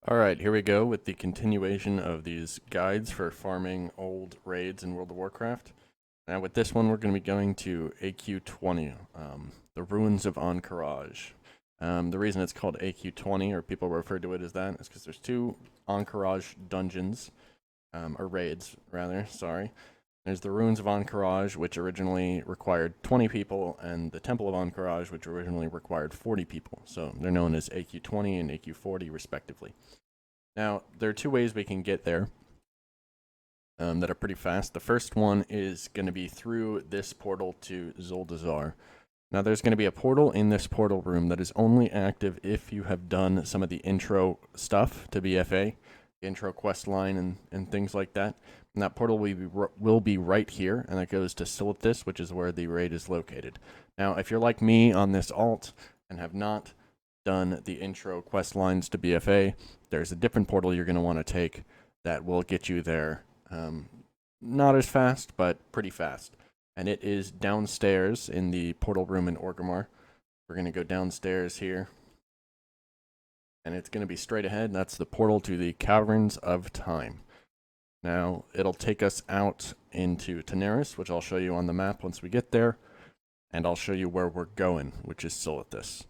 Alright, here we go with the continuation of these guides for farming old raids in World of Warcraft. Now with this one we're going to be going to AQ20, the Ruins of AHN'QIRAJ. The reason it's called AQ20, or people refer to it as that, is because there's two AHN'QIRAJ dungeons, or raids rather, sorry. There's the Ruins of AHN'QIRAJ, which originally required 20 people, and the Temple of AHN'QIRAJ, which originally required 40 people. So they're known as AQ20 and AQ40 respectively. Now, there are two ways we can get there that are pretty fast. The first one is going to be through this portal to Zuldazar. Now, there's going to be a portal in this portal room that is only active if you have done some of the intro stuff to BFA, intro quest line and things like that. And that portal will be right here, and that goes to Silithus, which is where the raid is located. Now, if you're like me on this alt and have not done the intro quest lines to BFA, there's a different portal you're going to want to take that will get you there. Not as fast, but pretty fast. And it is downstairs in the portal room in Orgrimmar. We're going to go downstairs here. And it's going to be straight ahead. That's the portal to the Caverns of Time. Now, it'll take us out into Tanaris, which I'll show you on the map once we get there. And I'll show you where we're going, which is Silithus.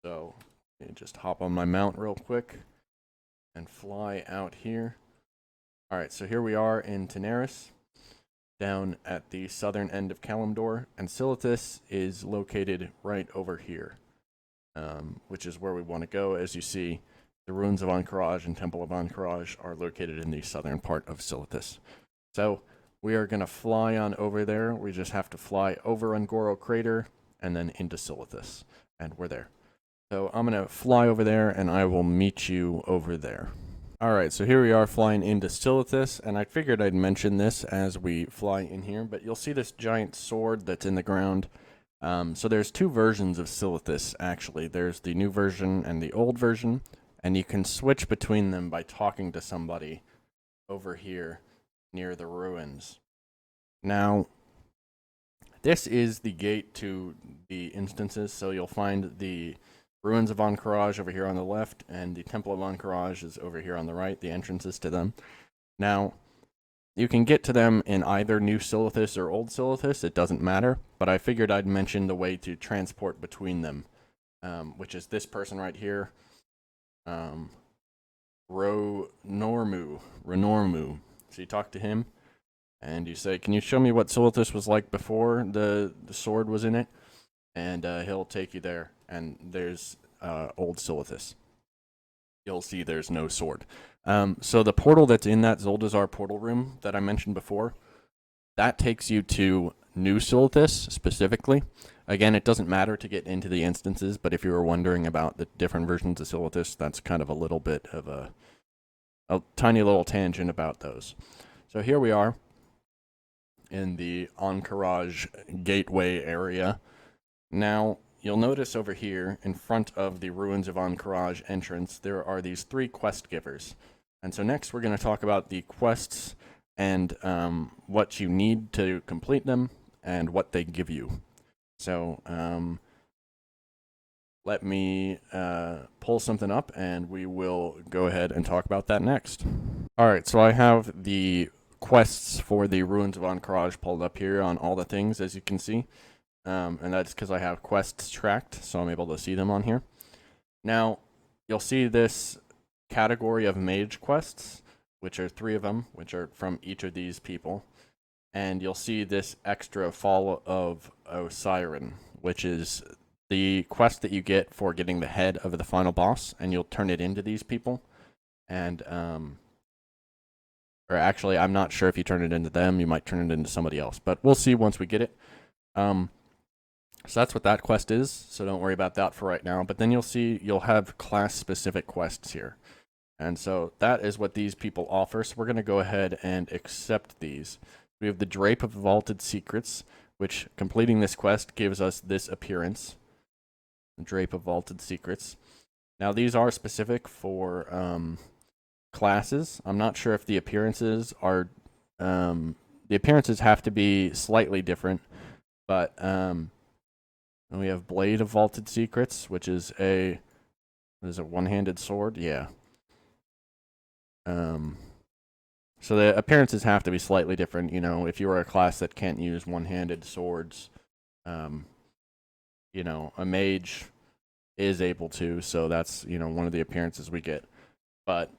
So, let me just hop on my mount real quick and fly out here. Alright, so here we are in Tanaris, down at the southern end of Kalimdor, and Silithus is located right over here, which is where we want to go. As you see, the Ruins of AHN'QIRAJ and Temple of AHN'QIRAJ are located in the southern part of Silithus. So, we are going to fly on over there. We just have to fly over Ungoro Crater and then into Silithus, and we're there. So I'm going to fly over there, and I will meet you over there. Alright, so here we are flying into Silithus, and I figured I'd mention this as we fly in here, but you'll see this giant sword that's in the ground. So there's two versions of Silithus, actually. There's the new version and the old version, and you can switch between them by talking to somebody over here near the ruins. Now, this is the gate to the instances, so you'll find the Ruins of AHN'QIRAJ over here on the left, and the Temple of AHN'QIRAJ is over here on the right, the entrances to them. Now, you can get to them in either New Silithus or Old Silithus, it doesn't matter, but I figured I'd mention the way to transport between them, which is this person right here, Renormu. So you talk to him, and you say, can you show me what Silithus was like before the sword was in it? And he'll take you there, and there's Old Silithus. You'll see there's no sword. So the portal that's in that Zuldazar portal room that I mentioned before, that takes you to New Silithus specifically. Again, it doesn't matter to get into the instances, but if you were wondering about the different versions of Silithus, that's kind of a little bit of a tiny little tangent about those. So here we are in the AHN'QIRAJ gateway area. Now, you'll notice over here, in front of the Ruins of AHN'QIRAJ entrance, there are these three quest givers. And so next we're going to talk about the quests and what you need to complete them and what they give you. So, let me pull something up and we will go ahead and talk about that next. Alright, so I have the quests for the Ruins of AHN'QIRAJ pulled up here on all the things, as you can see. And that's because I have quests tracked, so I'm able to see them on here. Now, you'll see this category of mage quests, which are 3 of them, which are from each of these people. And you'll see this extra Fall of Osiren, which is the quest that you get for getting the head of the final boss, and you'll turn it into these people. And, or actually, I'm not sure if you turn it into them, you might turn it into somebody else, but we'll see once we get it. So that's what that quest is, so don't worry about that for right now. But then you'll see you'll have class-specific quests here. And so that is what these people offer, so we're going to go ahead and accept these. We have the Drape of Vaulted Secrets, which completing this quest gives us this appearance. The Drape of Vaulted Secrets. Now these are specific for classes. I'm not sure if the appearances are... the appearances have to be slightly different, but... and we have Blade of Vaulted Secrets, which is a Is it one-handed sword? Yeah. So the appearances have to be slightly different. You know, if you are a class that can't use one-handed swords, you know, a mage is able to, so that's, you know, one of the appearances we get. But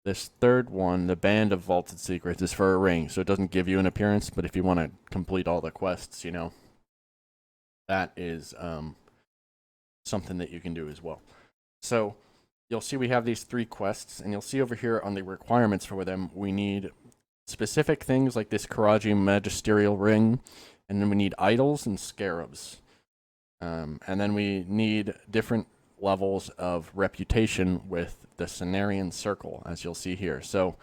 this third one, the Band of Vaulted Secrets, is for a ring, so it doesn't give you an appearance, but if you want to complete all the quests, you know, that is something that you can do as well. So you'll see we have these 3 quests, and you'll see over here on the requirements for them, we need specific things like this AHN'QIRAJ magisterial ring, and then we need idols and scarabs. And then we need different levels of reputation with the Cenarian Circle, as you'll see here. So,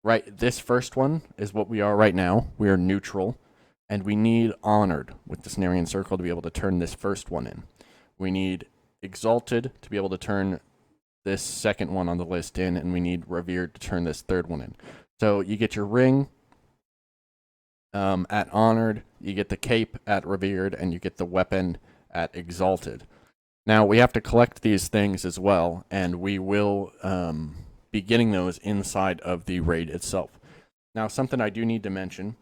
right, this first one is what we are right now. We are neutral, and we need honored with the Cenarian Circle to be able to turn this first one in. We need exalted to be able to turn this second one on the list in, and we need revered to turn this third one in. So you get your ring at honored, you get the cape at revered, and you get the weapon at exalted. Now we have to collect these things as well, and we will be getting those inside of the raid itself. Now something I do need to mention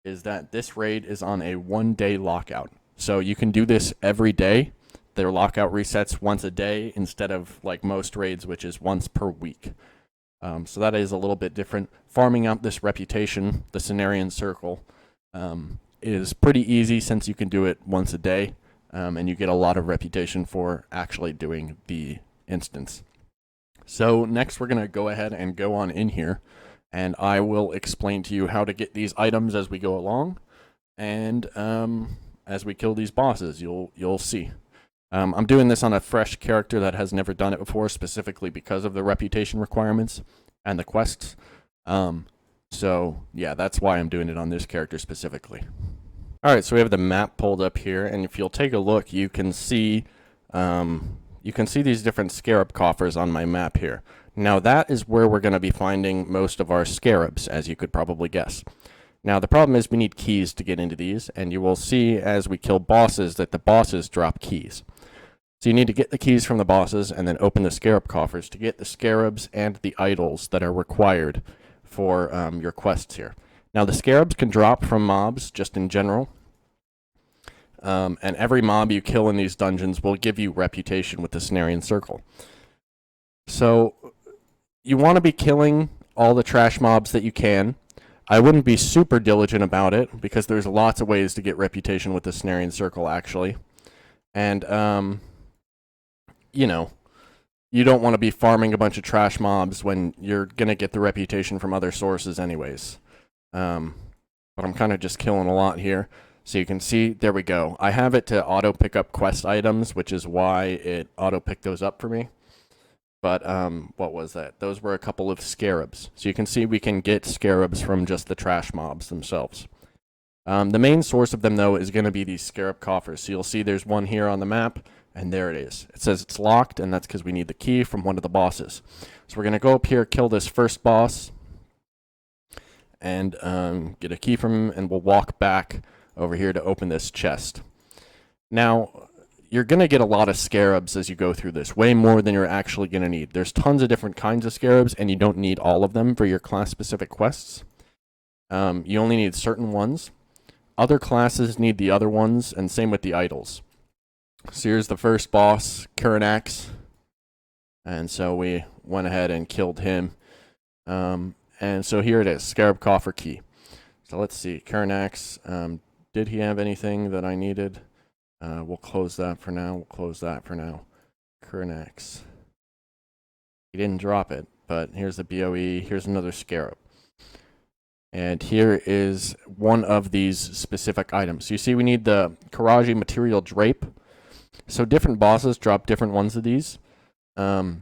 is that this raid is on a 1-day lockout. So you can do this every day. Their lockout resets once a day instead of like most raids, which is once per week. So that is a little bit different. Farming up this reputation, the Cenarian Circle, is pretty easy since you can do it once a day. And you get a lot of reputation for actually doing the instance. So next we're going to go ahead and go on in here, and I will explain to you how to get these items as we go along, and as we kill these bosses, you'll see. I'm doing this on a fresh character that has never done it before, specifically because of the reputation requirements and the quests. So yeah, that's why I'm doing it on this character specifically. Alright, so we have the map pulled up here, and if you'll take a look, you can see these different scarab coffers on my map here. Now that is where we're going to be finding most of our scarabs, as you could probably guess. Now the problem is we need keys to get into these, and you will see as we kill bosses that the bosses drop keys. So you need to get the keys from the bosses and then open the scarab coffers to get the scarabs and the idols that are required for your quests here. Now the scarabs can drop from mobs just in general, and every mob you kill in these dungeons will give you reputation with the Cenarian Circle. So you want to be killing all the trash mobs that you can. I wouldn't be super diligent about it because there's lots of ways to get reputation with the Cenarian Circle actually. And you know, you don't want to be farming a bunch of trash mobs when you're going to get the reputation from other sources anyways. But I'm kind of just killing a lot here. So you can see, there we go. I have it to auto pick up quest items, which is why it auto picked those up for me. But what was that? Those were a couple of scarabs. So you can see we can get scarabs from just the trash mobs themselves. The main source of them, though, is going to be these scarab coffers. So you'll see there's one here on the map, and there it is. It says it's locked, and that's because we need the key from one of the bosses. So we're going to go up here, kill this first boss, and get a key from him, and we'll walk back over here to open this chest. Now, you're going to get a lot of scarabs as you go through this, way more than you're actually going to need. There's tons of different kinds of scarabs, and you don't need all of them for your class-specific quests. You only need certain ones. Other classes need the other ones, and same with the idols. So here's the first boss, AHN'QIRAJ, and so we went ahead and killed him. And so here it is, Scarab Coffer Key. So let's see, AHN'QIRAJ, did he have anything that I needed? We'll close that for now, AHN'QIRAJ. He didn't drop it, but here's the BOE, here's another Scarab. And here is one of these specific items. So you see we need the AHN'QIRAJ Material Drape. So different bosses drop different ones of these. So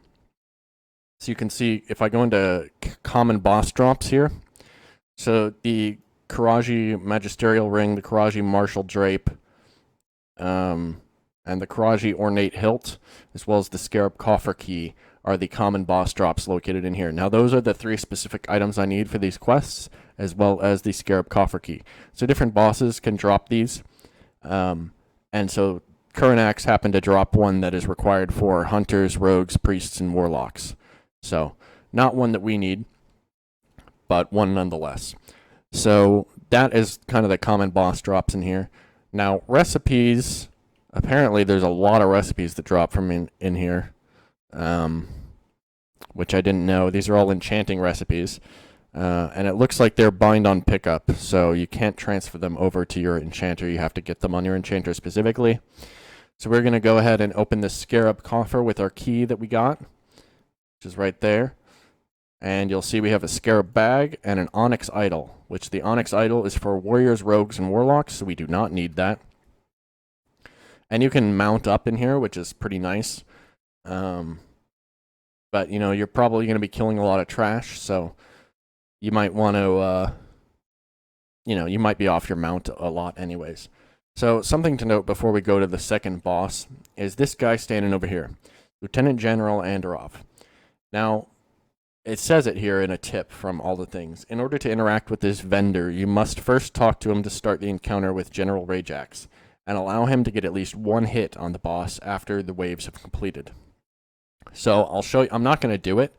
you can see if I go into common boss drops here. So the AHN'QIRAJ Magisterial Ring, the AHN'QIRAJ Martial Drape, and the AHN'QIRAJ Ornate Hilt, as well as the Scarab Coffer Key, are the common boss drops located in here. Now those are the 3 specific items I need for these quests, as well as the Scarab Coffer Key. So different bosses can drop these, and so current axe happened to drop one that is required for hunters, rogues, priests, and warlocks. So, not one that we need, but one nonetheless. So, that is kind of the common boss drops in here. Now, recipes, apparently there's a lot of recipes that drop from in here, which I didn't know. These are all enchanting recipes. And it looks like they're bind on pickup, so you can't transfer them over to your enchanter. You have to get them on your enchanter specifically. So we're going to go ahead and open this scarab coffer with our key that we got, which is right there. And you'll see we have a scarab bag and an onyx idol, which the onyx idol is for warriors, rogues, and warlocks, so we do not need that. And you can mount up in here, which is pretty nice. But, you know, you're probably going to be killing a lot of trash, so you might want to, you might be off your mount a lot anyways. So something to note before we go to the second boss is this guy standing over here, Lieutenant General Andorov. Now, it says it here in a tip from all the things. In order to interact with this vendor, you must first talk to him to start the encounter with General Rajax, and allow him to get at least one hit on the boss after the waves have completed. So I'll show you. I'm not going to do it,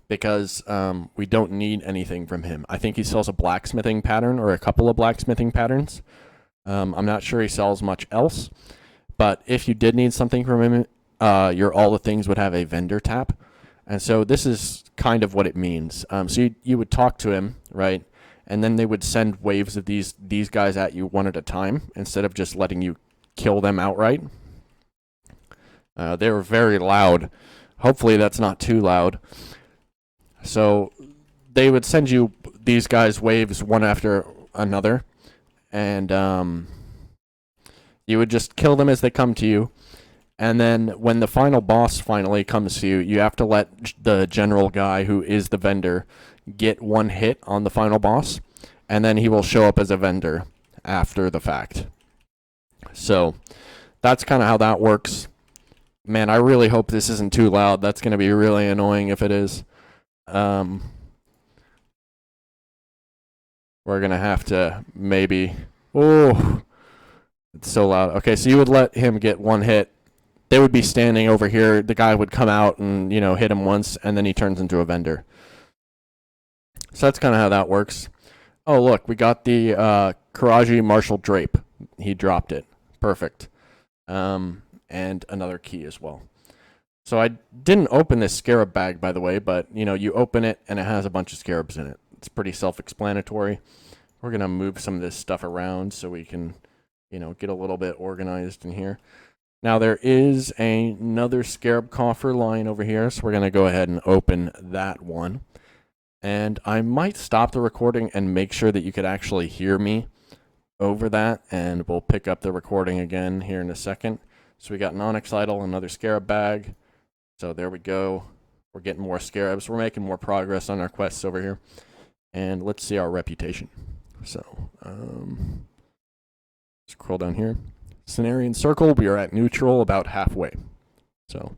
because we don't need anything from him. I think he sells a blacksmithing pattern or a couple of blacksmithing patterns. I'm not sure he sells much else, but if you did need something from him, your all the things would have a vendor tap. And so this is kind of what it means. So you would talk to him, right? And then they would send waves of these guys at you one at a time instead of just letting you kill them outright. They were very loud. Hopefully that's not too loud. So they would send you these guys waves one after another, and you would just kill them as they come to you. And then when the final boss finally comes to you, you have to let the general guy who is the vendor get one hit on the final boss, and then he will show up as a vendor after the fact. So that's kind of how that works. Man, I really hope this isn't too loud. That's going to be really annoying if it is. We're going to have to maybe... Oh, it's so loud. Okay, so you would let him get one hit. They would be standing over here. The guy would come out and, hit him once, and then he turns into a vendor. So that's kind of how that works. Oh, look, we got the AHN'QIRAJ Martial Drape. He dropped it. Perfect. And another key as well. So I didn't open this scarab bag, by the way, but, you open it, and it has a bunch of scarabs in it. It's pretty self-explanatory. We're going to move some of this stuff around so we can, get a little bit organized in here. Now, there is another scarab coffer lying over here, so we're going to go ahead and open that one. And I might stop the recording and make sure that you could actually hear me over that, and we'll pick up the recording again here in a second. So we got an onyx idol, another scarab bag. So there we go. We're getting more scarabs. We're making more progress on our quests over here. And let's see our reputation. So, scroll down here. Cenarian Circle, we are at neutral, about halfway. So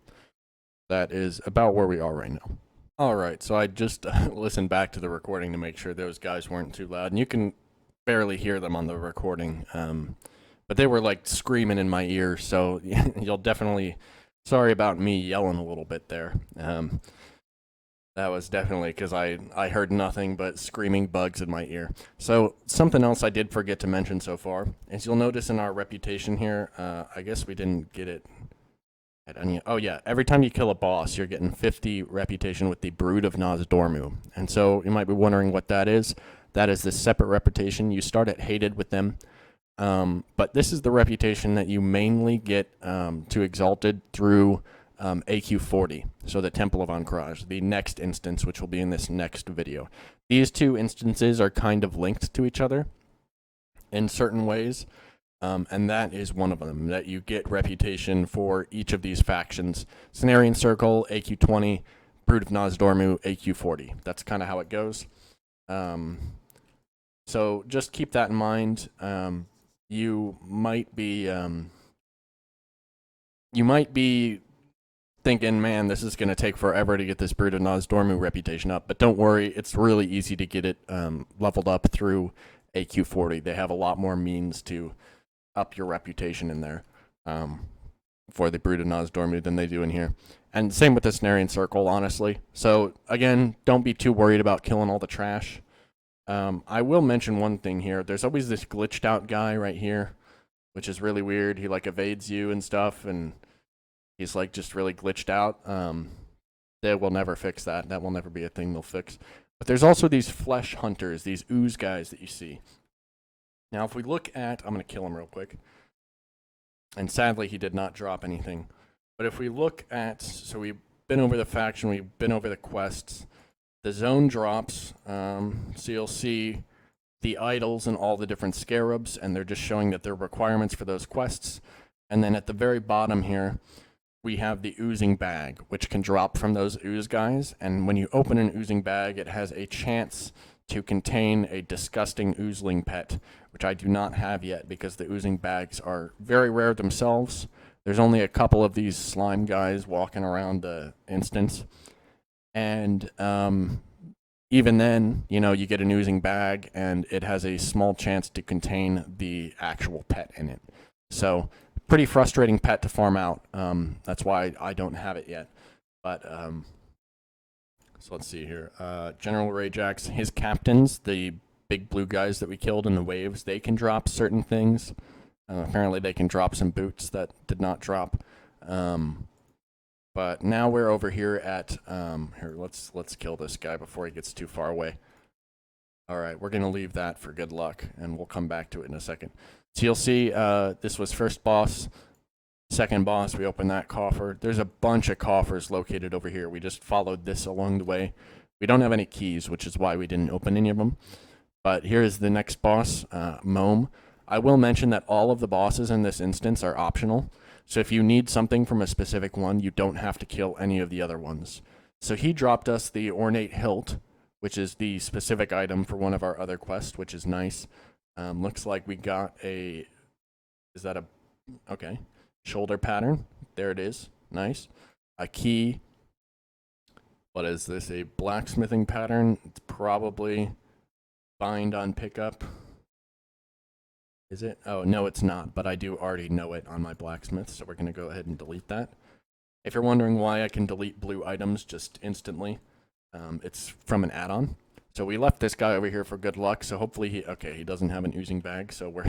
that is about where we are right now. All right, so I just listened back to the recording to make sure those guys weren't too loud. And you can barely hear them on the recording. But they were like screaming in my ear, so you'll definitely... Sorry about me yelling a little bit there. That was definitely because I heard nothing but screaming bugs in my ear. So something else I did forget to mention so far is you'll notice in our reputation here, I guess we didn't get it at any... Oh yeah, every time you kill a boss, you're getting 50 reputation with the Brood of Nozdormu. And so you might be wondering what that is. That is this separate reputation. You start at hated with them. But this is the reputation that you mainly get to Exalted through AQ40, so the Temple of AHN'QIRAJ, the next instance, which will be in this next video. These two instances are kind of linked to each other in certain ways, and that is one of them, that you get reputation for each of these factions. Cenarian Circle, AQ20, Brood of Nozdormu, AQ40. That's kind of how it goes. So just keep that in mind. You might be thinking, man, this is going to take forever to get this Brood of Nozdormu reputation up. But don't worry, it's really easy to get it leveled up through AQ40. They have a lot more means to up your reputation in there. for the Brood of Nozdormu than they do in here. And same with the Cenarian Circle, honestly. So, again, don't be too worried about killing all the trash. I will mention one thing here. There's always this glitched out guy right here, which is really weird. He, like, evades you and stuff, and he's, like, just really glitched out. They will never fix that. That will never be a thing they'll fix. But there's also these flesh hunters, these ooze guys that you see. Now, if we look at... I'm going to kill him real quick. And sadly, he did not drop anything. But if we look at... So we've been over the faction, we've been over the quests. The zone drops, so you'll see the idols and all the different scarabs, and they're just showing that there are requirements for those quests. And then at the very bottom here, we have the oozing bag, which can drop from those ooze guys. And when you open an oozing bag, it has a chance to contain a disgusting oozeling pet, which I do not have yet because the oozing bags are very rare themselves. There's only a couple of these slime guys walking around the instance. And even then, you know, you get an oozing bag, and it has a small chance to contain the actual pet in it. So, pretty frustrating pet to farm out. That's why I don't have it yet. But, so let's see here. General Rajax, his captains, the big blue guys that we killed in the waves, they can drop certain things. Apparently they can drop some boots that did not drop. But now we're over here at, here, let's kill this guy before he gets too far away. All right, we're going to leave that for good luck, and we'll come back to it in a second. So you'll see this was first boss, second boss, we opened that coffer. There's a bunch of coffers located over here. We just followed this along the way. We don't have any keys, which is why we didn't open any of them. But here is the next boss, Mome. I will mention that all of the bosses in this instance are optional. So if you need something from a specific one, you don't have to kill any of the other ones. So he dropped us the Ornate Hilt, which is the specific item for one of our other quests, which is nice. Looks like we got a... Is that a... Okay. Shoulder pattern. There it is. Nice. A key. What is this? A blacksmithing pattern. It's probably bind on pickup. Is it? Oh, no, it's not, but I do already know it on my blacksmith, so we're going to go ahead and delete that. If you're wondering why I can delete blue items just instantly, it's from an add-on. So we left this guy over here for good luck, so hopefully he... Okay, he doesn't have an oozing bag, so we're...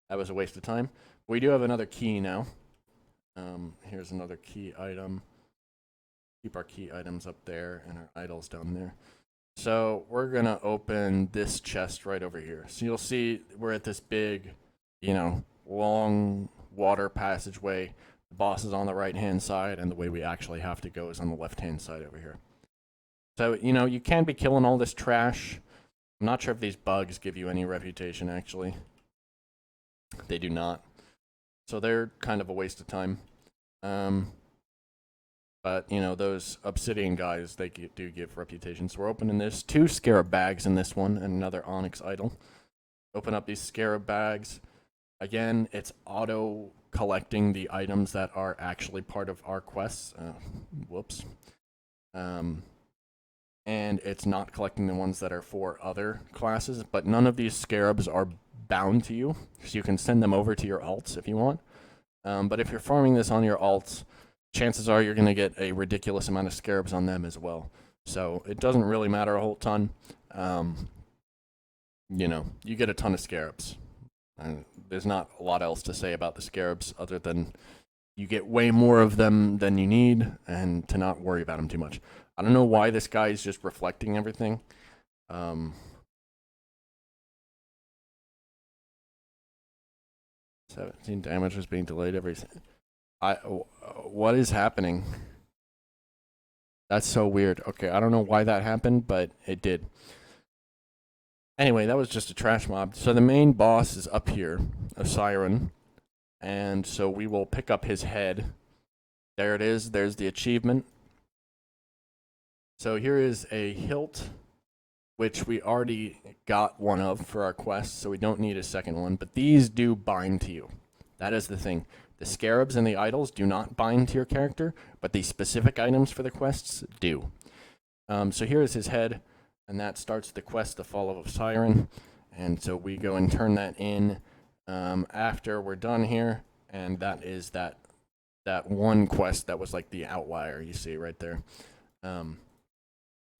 That was a waste of time. We do have another key now. Here's another key item. Keep our key items up there and our idols down there. So we're going to open this chest right over here. So you'll see we're at this big, you know, long water passageway. The boss is on the right-hand side, and the way we actually have to go is on the left-hand side over here. So, you know, you can be killing all this trash. I'm not sure if these bugs give you any reputation, actually. They do not. So they're kind of a waste of time. But, you know, those obsidian guys, they do give reputation. So we're opening this. 2 scarab bags in this one, and another onyx idol. Open up these scarab bags. Again, it's auto-collecting the items that are actually part of our quests. Whoops. And it's not collecting the ones that are for other classes. But none of these scarabs are bound to you. So you can send them over to your alts if you want. But if you're farming this on your alts, chances are you're going to get a ridiculous amount of scarabs on them as well. So it doesn't really matter a whole ton. You know, you get a ton of scarabs. There's not a lot else to say about the scarabs other than you get way more of them than you need, and to not worry about them too much. I don't know why this guy is just reflecting everything. 17 damage was being delayed every... what is happening? That's so weird. Okay, I don't know why that happened, but it did. Anyway, that was just a trash mob. So the main boss is up here, a siren. And so we will pick up his head. There it is. There's the achievement. So here is a hilt, which we already got one of for our quest, so we don't need a second one. But these do bind to you. That is the thing. The scarabs and the idols do not bind to your character, but the specific items for the quests do. So here is his head, and that starts the quest, The Fall of a Siren. And so we go and turn that in after we're done here, and that is that that one quest that was like the outlier you see right there.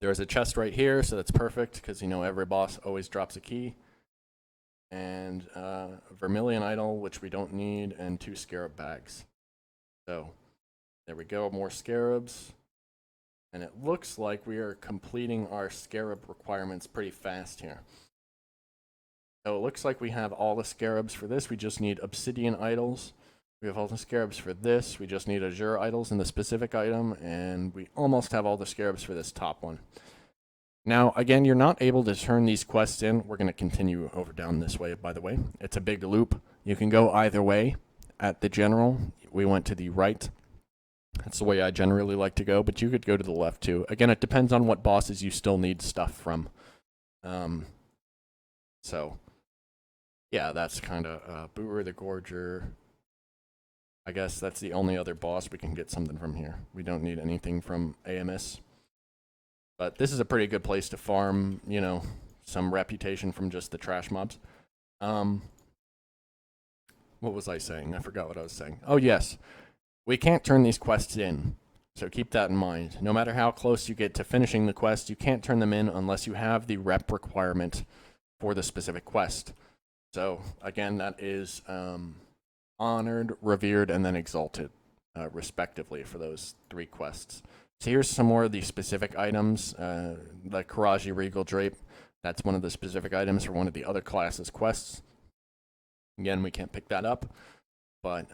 There's a chest right here, so that's perfect because you know every boss always drops a key. And a vermilion idol, which we don't need, and 2 scarab bags. So there we go, more scarabs. And it looks like we are completing our scarab requirements pretty fast here. So it looks like we have all the scarabs for this. We just need obsidian idols. We have all the scarabs for this. We just need azure idols in the specific item. And we almost have all the scarabs for this top one. Now, again, you're not able to turn these quests in. We're going to continue over down this way, by the way. It's a big loop. You can go either way. At the general, we went to the right. That's the way I generally like to go, but you could go to the left too. Again, it depends on what bosses you still need stuff from. So, yeah, that's kind of Booer the Gorger. I guess that's the only other boss we can get something from here. We don't need anything from AMS. But this is a pretty good place to farm, you know, some reputation from just the trash mobs. What was I saying? I forgot what I was saying. Oh, yes. We can't turn these quests in, so keep that in mind. No matter how close you get to finishing the quest, you can't turn them in unless you have the rep requirement for the specific quest. So, again, that is honored, revered, and then exalted, respectively, for those 3 quests. So here's some more of the specific items. The AHN'QIRAJ Regal Drape, that's one of the specific items for one of the other classes' quests. Again, we can't pick that up. But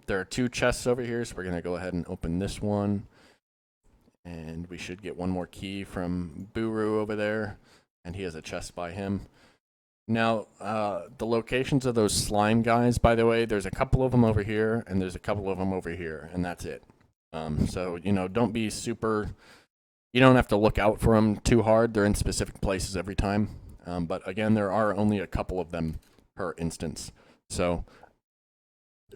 there are 2 chests over here, so we're going to go ahead and open this one. And we should get one more key from Buru over there. And he has a chest by him. Now, the locations of those slime guys, by the way, there's a couple of them over here, and there's a couple of them over here, and that's it. So, you know, don't be super... You don't have to look out for them too hard. They're in specific places every time. But again, there are only a couple of them per instance. So...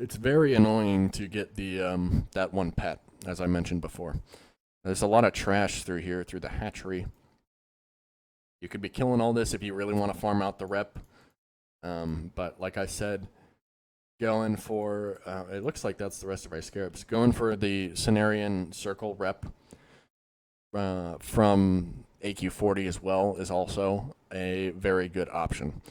It's very annoying to get the that one pet, as I mentioned before. There's a lot of trash through here, through the hatchery. You could be killing all this if you really want to farm out the rep. But like I said, going for... it looks like that's the rest of our scarabs. Going for the Cenarian Circle rep from AQ40 as well is also a very good option.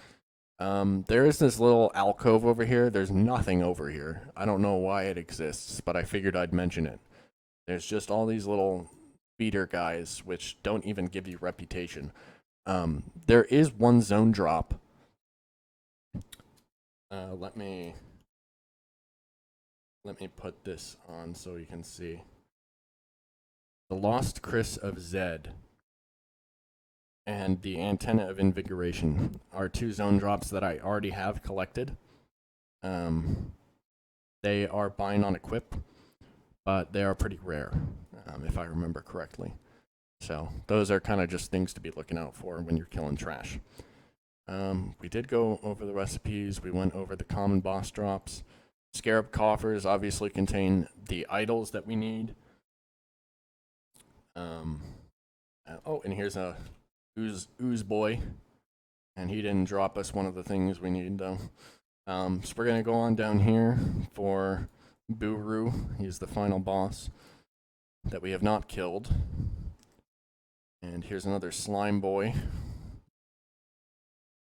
There is this little alcove over here. There's nothing over here. I don't know why it exists, but I figured I'd mention it. There's just all these little beater guys, which don't even give you reputation. There is one zone drop. Let me put this on so you can see. The Lost Chris of Zed and the Antenna of Invigoration are 2 zone drops that I already have collected. They are buying on equip, but they are pretty rare, if I remember correctly. So those are kind of just things to be looking out for when you're killing trash. We did go over the recipes. We went over the common boss drops. Scarab coffers obviously contain the idols that we need. Oh, and here's a ooze boy, and he didn't drop us one of the things we need though. So we're gonna go on down here for Buru. He's the final boss that we have not killed. And here's another slime boy.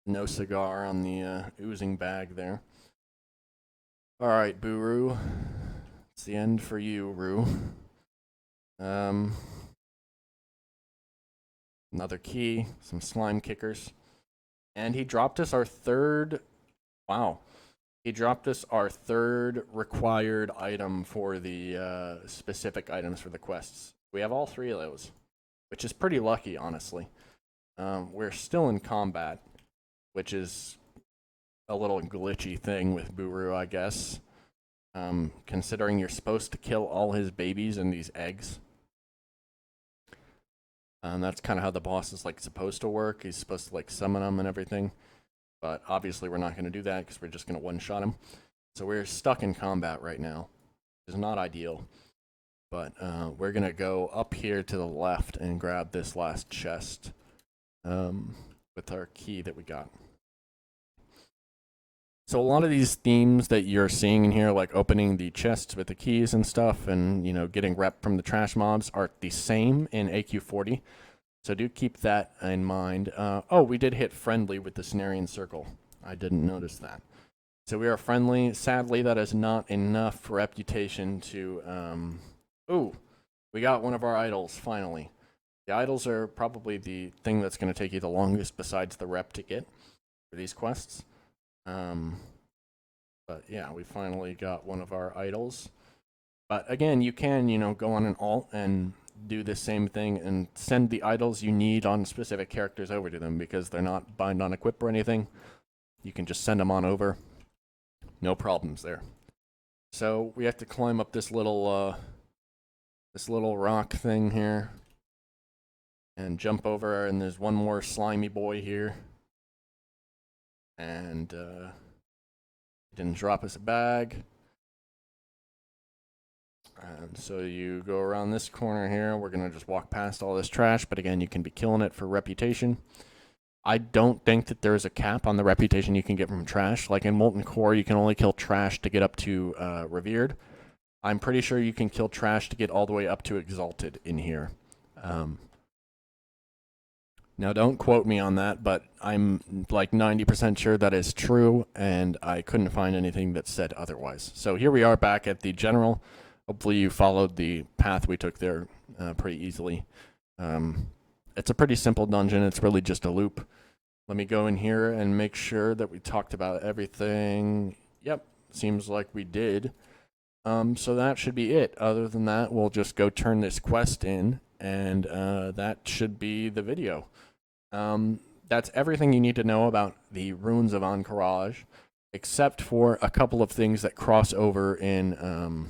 No cigar on the oozing bag there. All right, Buru. It's the end for you, Roo. Another key, some slime kickers. And he dropped us our 3rd... Wow. He dropped us our 3rd required item for the specific items for the quests. We have all 3 of those, which is pretty lucky, honestly. We're still in combat, which is a little glitchy thing with Buru, I guess. Considering you're supposed to kill all his babies and these eggs. That's kind of how the boss is like supposed to work. He's supposed to like summon them and everything. But obviously we're not going to do that because we're just going to one-shot him. So we're stuck in combat right now. It's not ideal. But we're going to go up here to the left and grab this last chest with our key that we got. So a lot of these themes that you're seeing in here, like opening the chests with the keys and stuff, and getting rep from the trash mobs, are the same in AQ40. So do keep that in mind. Oh, we did hit friendly with the Cenarian Circle. I didn't notice that. So we are friendly. Sadly, that is not enough reputation to. Ooh, we got one of our idols finally. The idols are probably the thing that's going to take you the longest, besides the rep to get for these quests. But yeah, we finally got one of our idols. But again, you can, go on an alt and do the same thing and send the idols you need on specific characters over to them, because they're not bind on equip or anything. You can just send them on over. No problems there. So we have to climb up this little rock thing here and jump over, and there's one more slimy boy here. And he didn't drop us a bag. And so you go around this corner here. We're going to just walk past all this trash, but again, you can be killing it for reputation. I don't think that there's a cap on the reputation you can get from trash. Like in Molten Core, you can only kill trash to get up to Revered. I'm pretty sure you can kill trash to get all the way up to Exalted in here. Now, don't quote me on that, but I'm like 90% sure that is true, and I couldn't find anything that said otherwise. So here we are back at the General. Hopefully you followed the path we took there pretty easily. It's a pretty simple dungeon. It's really just a loop. Let me go in here and make sure that we talked about everything. Yep, seems like we did. So that should be it. Other than that, we'll just go turn this quest in, and that should be the video. That's everything you need to know about the Ruins of AHN'QIRAJ, except for a couple of things that cross over in,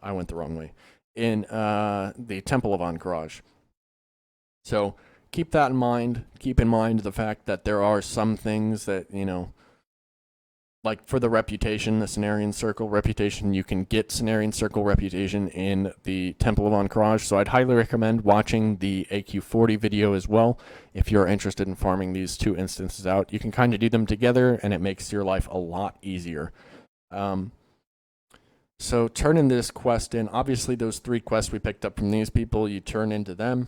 I went the wrong way, in the Temple of AHN'QIRAJ. So keep that in mind. Keep in mind the fact that there are some things that, like for the reputation, the Cenarian Circle reputation, you can get Cenarian Circle reputation in the Temple of AHN'QIRAJ. So I'd highly recommend watching the AQ40 video as well if you're interested in farming these two instances out. You can kind of do them together, and it makes your life a lot easier. So turning this quest in, obviously those 3 quests we picked up from these people, you turn into them.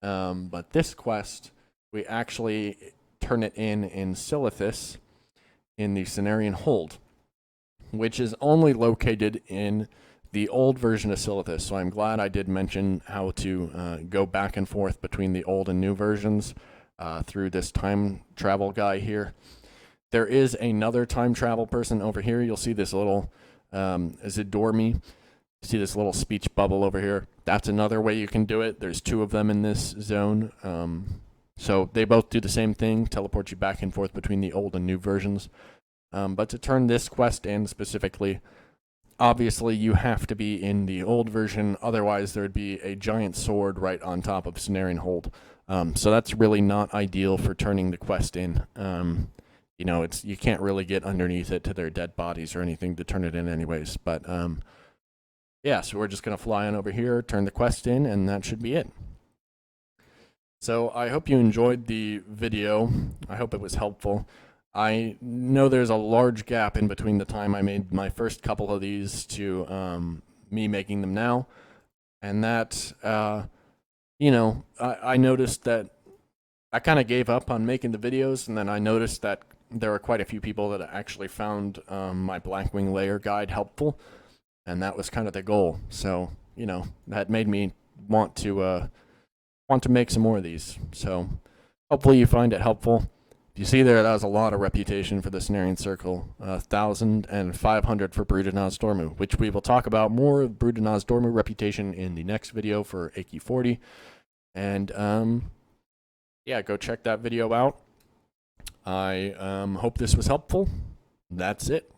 But this quest, we actually turn it in Silithus, in the Cenarian Hold, which is only located in the old version of Silithus. So I'm glad I did mention how to go back and forth between the old and new versions through this time travel guy here. There is another time travel person over here. You'll see this little Zidormi. See this little speech bubble over here? That's another way you can do it. There's 2 of them in this zone. So they both do the same thing, teleport you back and forth between the old and new versions. But to turn this quest in specifically, obviously you have to be in the old version, otherwise there'd be a giant sword right on top of Cenarian Hold. So that's really not ideal for turning the quest in. You can't really get underneath it to their dead bodies or anything to turn it in anyways. But yeah, so we're just going to fly on over here, turn the quest in, and that should be it. So I hope you enjoyed the video. I hope it was helpful. I know there's a large gap in between the time I made my first couple of these to me making them now. And that, I noticed that I kind of gave up on making the videos, and then I noticed that there were quite a few people that actually found my Blackwing Layer guide helpful. And that was kind of the goal. So, that made me want to make some more of these. So hopefully you find it helpful. You see there, that was a lot of reputation for the Cenarian Circle. 1,500 for Brood of Nozdormu, which we will talk about more of Brood of Nozdormu reputation in the next video for AQ40. And yeah, go check that video out. I hope this was helpful. That's it.